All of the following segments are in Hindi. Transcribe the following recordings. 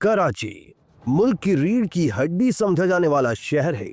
कराची मुल्क की रीढ़ की हड्डी समझा जाने वाला शहर है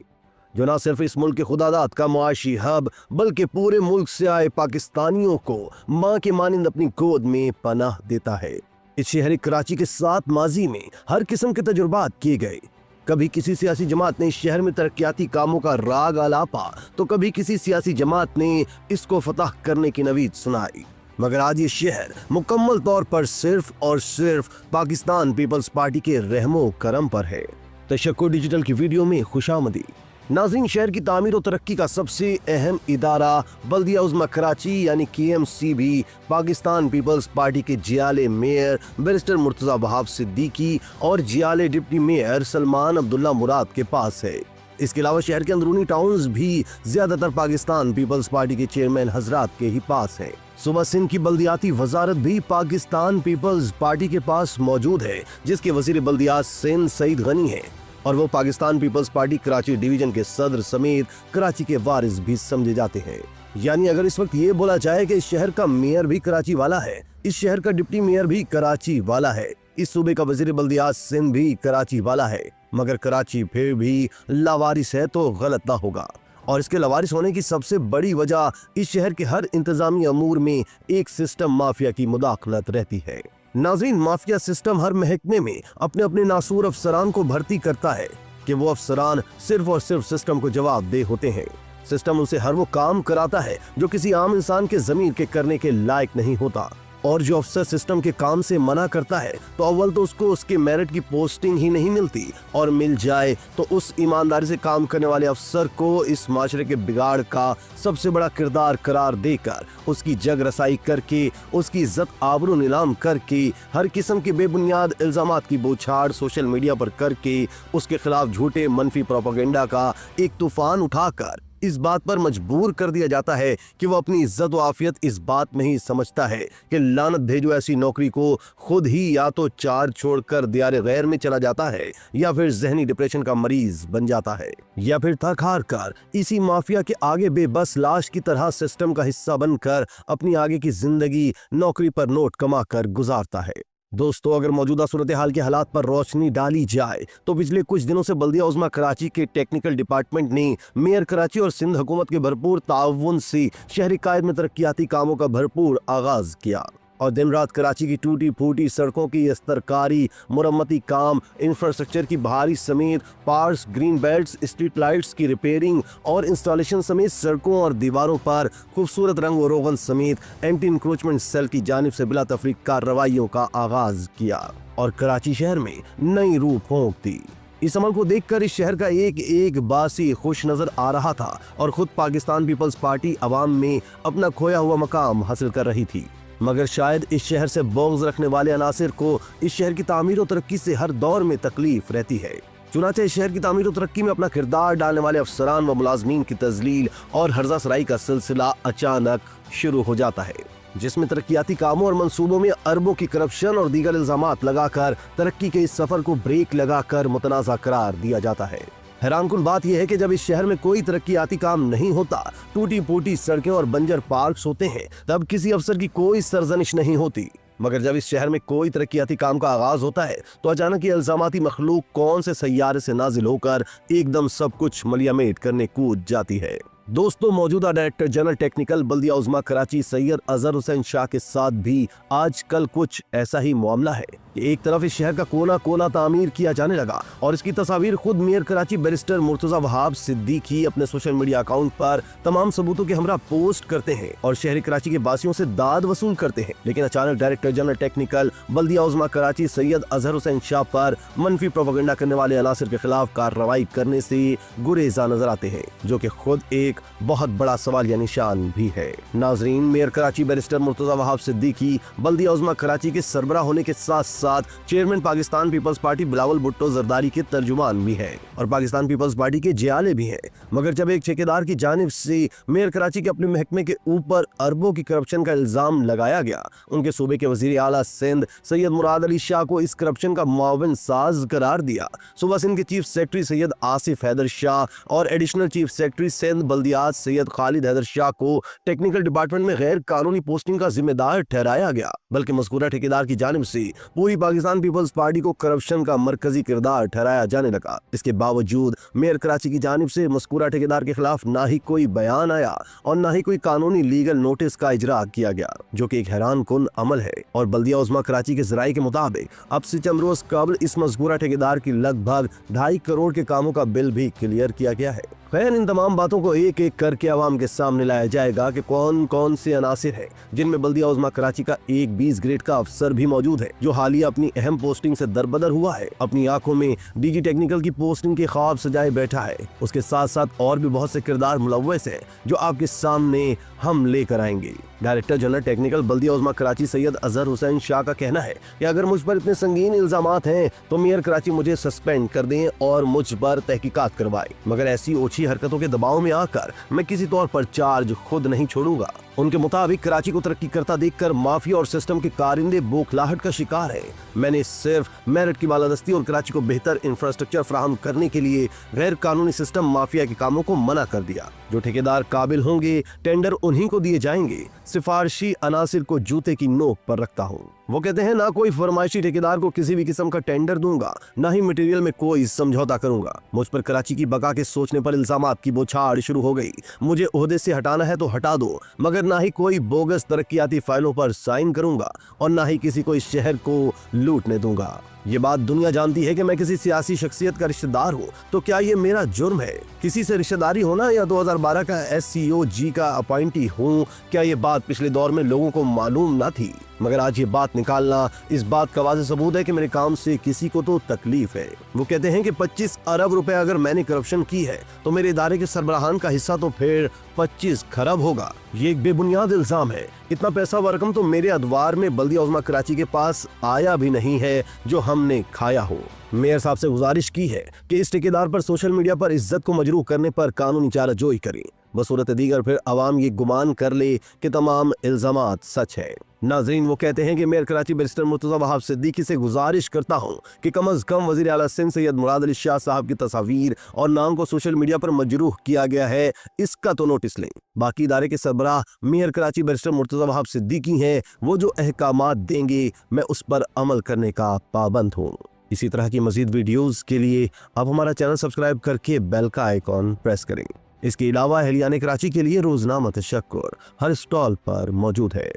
जो न सिर्फ इस मुल्क के खुदादाद का मुआशी हब बल्कि पूरे मुल्क से आए पाकिस्तानियों को मां के मानिंद अपनी गोद में पनाह देता है। इस शहर कराची के साथ माजी में हर किस्म के तजुर्बात किए गए। कभी किसी सियासी जमात ने इस शहर में तरक्याती कामों का राग आलापा तो कभी किसी सियासी जमात ने इसको फतह करने की नवीद सुनाई, मगर आज ये शहर मुकम्मल तौर पर सिर्फ और सिर्फ पाकिस्तान पीपल्स पार्टी के रहमो करम पर है। तशक्कुर डिजिटल की वीडियो में खुशामदी। नाज़रीन, शहर की तामीर और तरक्की का सबसे अहम इदारा बल्दिया उज़्मा कराची यानी KMC भी पाकिस्तान पीपल्स पार्टी के जियाले मेयर बैरिस्टर मुर्तज़ा वहाब सिद्दीकी और जियाले डिप्टी मेयर सलमान अब्दुल्ला मुराद के पास है। इसके अलावा शहर के अंदरूनी टाउन्स भी ज्यादातर पाकिस्तान पीपल्स पार्टी के चेयरमैन हजरात के ही पास है। सूबा सिंध की बल्दियाती वजारत भी पाकिस्तान पीपल्स पार्टी के पास मौजूद है, जिसके वजीर बल्दियात सिंध सईद गनी है और वो Pakistan Peoples Party Karachi division के सदर समेत कराची के वारिस भी समझे जाते हैं। यानी अगर इस वक्त ये बोला जाए कि इस शहर का मेयर भी कराची वाला है, इस शहर का डिप्टी मेयर भी कराची वाला है, इस सूबे का वजीर बल्दियात सिंध भी कराची वाला है, मगर कराची फिर भी लावारिस है तो गलत ना होगा। और इसके लावारिस होने की सबसे बड़ी वजह इस शहर के हर इंतजामी अमूर में एक सिस्टम माफिया की मुदाखलत रहती है। नाज़रीन, माफिया सिस्टम हर महकमे में अपने अपने नासूर अफसरान को भर्ती करता है कि वो अफसरान सिर्फ और सिर्फ सिस्टम को जवाबदेह होते हैं। सिस्टम उनसे हर वो काम कराता है जो किसी आम इंसान के ज़मीर के करने के लायक नहीं होता, और जो अफसर सिस्टम के काम से मना करता है तो अव्वल तो उसको उसके मेरिट की पोस्टिंग ही नहीं मिलती, और मिल जाए तो उस ईमानदारी से काम करने वाले अफसर को इस माशरे के बिगाड़ का सबसे बड़ा किरदार करार देकर उसकी जग रसाई करके उसकी इज्जत आबरू नीलाम करके हर किस्म के बेबुनियाद इल्जामात की बौछार सोशल मीडिया पर करके उसके खिलाफ झूठे मनफी प्रोपेगेंडा का एक तूफान उठाकर इस बात पर मजबूर कर दिया जाता है कि वो अपनी इज्जत व आफियत इस बात में ही समझता है कि लानत भेजो ऐसी नौकरी को खुद ही या तो चार छोड़कर दियारे गैर में चला जाता है, या फिर जहनी डिप्रेशन का मरीज बन जाता है, या फिर थक हार कर इसी माफिया के आगे बेबस लाश की तरह सिस्टम का हिस्सा बनकर अपनी आगे की जिंदगी नौकरी पर नोट कमा कर गुजारता है। दोस्तों, अगर मौजूदा सूरत हाल के हालात पर रोशनी डाली जाए तो पिछले कुछ दिनों से बल्दिया उज़्मा कराची के टेक्निकल डिपार्टमेंट ने मेयर कराची और सिंध हुकूमत के भरपूर ताउन से शहरी कायद में तरक्याती कामों का भरपूर आगाज किया, और दिन रात कराची की टूटी फूटी सड़कों की सरकारी मुरम्मती काम, इंफ्रास्ट्रक्चर की बहाली समेत parks, green belts, street lights की रिपेयरिंग और इंस्टॉलेशन समेत सड़कों और दीवारों पर खूबसूरत रंग व रोगन समेत एंटी इंक्रोचमेंट सेल की जानिब से बिला तफरीक कार्रवाइयों का आगाज किया और कराची शहर में नई रूह फूंक दी। इस अमल को देखकर इस शहर का एक एक बासी खुश नजर आ रहा था और खुद पाकिस्तान पीपल्स पार्टी अवाम में अपना खोया हुआ मकाम हासिल कर रही थी, मगर शायद इस शहर से बोग्ज रखने वाले अनासिर को इस शहर की तामीर और तरक्की से हर दौर में तकलीफ रहती है। चुनांचे इस शहर की तामीर और तरक्की में अपना किरदार डालने वाले अफसरान व मुलाजमीन की तजलील और हर्जा सराई का सिलसिला अचानक शुरू हो जाता है, जिसमें तरक्याती कामों और मंसूबों में अरबों की करप्शन और दीगर इल्जामात लगाकर तरक्की के इस सफर को ब्रेक लगाकर मुतनाज़ा करार दिया जाता है। हैरानकुन बात यह है कि जब इस शहर में कोई तरक्याती काम नहीं होता, टूटी फूटी सड़कें और बंजर पार्क्स होते हैं, तब किसी अफसर की कोई सरजनिश नहीं होती, मगर जब इस शहर में कोई तरक्याती काम का आगाज होता है तो अचानक ये इल्जामाती मखलूक कौन से सैयारे से नाजिल होकर एकदम सब कुछ मलियामेट करने कूद जाती है। दोस्तों, मौजूदा डायरेक्टर जनरल टेक्निकल बल्दिया उज़्मा कराची सैयद अजहर हुसैन शाह के साथ भी आजकल कुछ ऐसा ही मामला है कि एक तरफ इस शहर का कोना कोना तामीर किया जाने लगा और इसकी तस्वीर खुद मेयर कराची बैरिस्टर मुर्तज़ा वहाब सिद्दीकी अपने सोशल मीडिया अकाउंट पर तमाम सबूतों के हमरा पोस्ट करते हैं और शहरी कराची के बासियों से दाद वसूल करते हैं, लेकिन अचानक डायरेक्टर जनरल टेक्निकल बल्दिया उज़्मा कराची सैयद अजहर हुसैन शाह पर मनफी प्रोपेगेंडा करने वाले अनासिर के खिलाफ कार्रवाई करने से गुरेजा नजर आते हैं, जो कि खुद एक बहुत बड़ा सवाल या निशान भी है। नाजरीन, मेयर कराची बैरिस्टर मुर्तज़ा वहाब सिद्दीकी बल्दिया उज़्मा कराची के सरबराह होने के साथ साथ chairman Pakistan Peoples Party Bilawal Bhutto Zardari के तर्जुमान भी है और पाकिस्तान पीपल्स पार्टी के जियाले भी हैं, मगर जब एक ठेकेदार की जानिब से मेयर कराची के अपने महकमे के ऊपर अरबों की करप्शन का इल्जाम लगाया गया, उनके सूबे के वजीर आला सिंध सैयद मुराद अली शाह को इस करप्शन का मुआविन साज करार दिया। सूबा सिंध के चीफ सेक्रेटरी सैयद आसिफ हैदर शाह और एडिशनल चीफ सेक्रेटरी सिंध बल्दिया बल्दियात सैयद खालिद हैदर शाह को टेक्निकल डिपार्टमेंट में गैर कानूनी पोस्टिंग का जिम्मेदार ठहराया गया, बल्कि मज़कूरा ठेकेदार की जानिब से पूरी पाकिस्तान पीपल्स पार्टी को करप्शन का मरकजी किरदार ठहराया जाने लगा। इसके बावजूद मेयर कराची की जानिब से मज़कूरा ठेकेदार के खिलाफ ना ही कोई बयान आया और ना ही कोई कानूनी लीगल नोटिस का इजरा किया गया, जो कि एक हैरान कुन अमल है। और बल्दिया उज़्मा कराची के ज़राए के मुताबिक अब से चंद रोज कबल इस मज़कूरा ठेकेदार की लगभग 2.5 करोड़ के कामों का बिल भी क्लियर किया गया है। खैर, इन तमाम बातों को एक एक करके आवाम के सामने लाया जाएगा कि कौन कौन से अनासिर है जिनमें बल्दिया उज़्मा कराची का एक 20 ग्रेड का अफसर भी मौजूद है, जो हालिया अपनी अहम पोस्टिंग से दरबदर हुआ है, अपनी आंखों में डीजी टेक्निकल की पोस्टिंग के ख्वाब सजाए बैठा है। उसके साथ साथ और भी बहुत से किरदार मुलव्वस है जो आपके सामने हम लेकर आएंगे। डायरेक्टर जनरल टेक्निकल बल्दिया उज़्मा कराची सैयद अजहर हुसैन शाह का कहना है कि अगर मुझ पर इतने संगीन इल्जामात हैं तो मेयर कराची मुझे सस्पेंड कर दें और मुझ पर तहकीकात करवाए, मगर ऐसी ओछी हरकतों के दबाव में आकर मैं किसी तौर पर चार्ज खुद नहीं छोड़ूंगा। उनके मुताबिक कराची को तरक्की करता देखकर माफिया और सिस्टम के कारिंदे बौखलाहट का शिकार है। मैंने सिर्फ मेरिट की बालादस्ती और कराची को बेहतर इंफ्रास्ट्रक्चर फराहम करने के लिए गैर कानूनी सिस्टम माफिया के कामों को मना कर दिया। जो ठेकेदार काबिल होंगे टेंडर उन्हीं को दिए जाएंगे। सिफारशी अनासिर को जूते की नोक पर रखता हूँ। वो कहते हैं, ना कोई फरमाइशी ठेकेदार को किसी भी किस्म का टेंडर दूंगा, ना ही मटेरियल में कोई समझौता करूंगा। मुझ पर कराची की बका के सोचने पर इल्जामात की बौछार शुरू हो गई। मुझे ओहदे से हटाना है तो हटा दो, मगर ना ही कोई बोगस तरक्याती फाइलों पर साइन करूंगा और ना ही किसी को इस शहर को लूटने दूंगा। ये बात दुनिया जानती है कि मैं किसी सियासी शख्सियत का रिश्तेदार हूँ, तो क्या ये मेरा जुर्म है? किसी से रिश्तेदारी होना या 2012 का SCOG का अपॉइंटी हूँ, क्या ये बात पिछले दौर में लोगों को मालूम ना थी? मगर आज ये बात निकालना इस बात का वाज़ेह सबूत है कि मेरे काम से किसी को तो तकलीफ है। वो कहते हैं कि 25 अरब रुपए अगर मैंने करप्शन की है तो मेरे इदारे के सरबराहान का हिस्सा तो फिर 25 खरब होगा। ये एक बेबुनियाद इल्जाम है। इतना पैसा व रकम तो मेरे अदवार में बल्दिया उज़्मा कराची के पास आया भी नहीं है जो हमने खाया हो। मेयर साहब से गुजारिश की है कि इस ठेकेदार पर सोशल मीडिया पर इज्जत को मजरूह करने पर कानूनी चाराजोई करें, बसूरत दीगर फिर अवाम ये गुमान कर ले कि तमाम इल्जामात सच है। नाजरीन, वो कहते हैं कि मेयर कराची बैरिस्टर मुर्तज़ा वहाब सिद्दीकी से गुजारिश करता हूँ कि कम अज कम वज़ीर आला सिंध सैयद मुराद अली शाह साहब की तस्वीर और नाम को सोशल मीडिया पर मजरूह किया गया है, इसका तो नोटिस लें। बाकी इदारे के सरबराह मेयर कराची बैरिस्टर मुर्तज़ा वहाब सिद्दीकी हैं, वो जो अहकामात देंगे मैं उस पर अमल करने का पाबंद हूँ। इसी तरह की मजीद वीडियोस के लिए आप हमारा चैनल सब्सक्राइब करके बेल का आइकॉन प्रेस करें। इसके अलावा अहलियाने कराची के लिए रोजनामा तशक्कुर हर स्टॉल पर मौजूद है।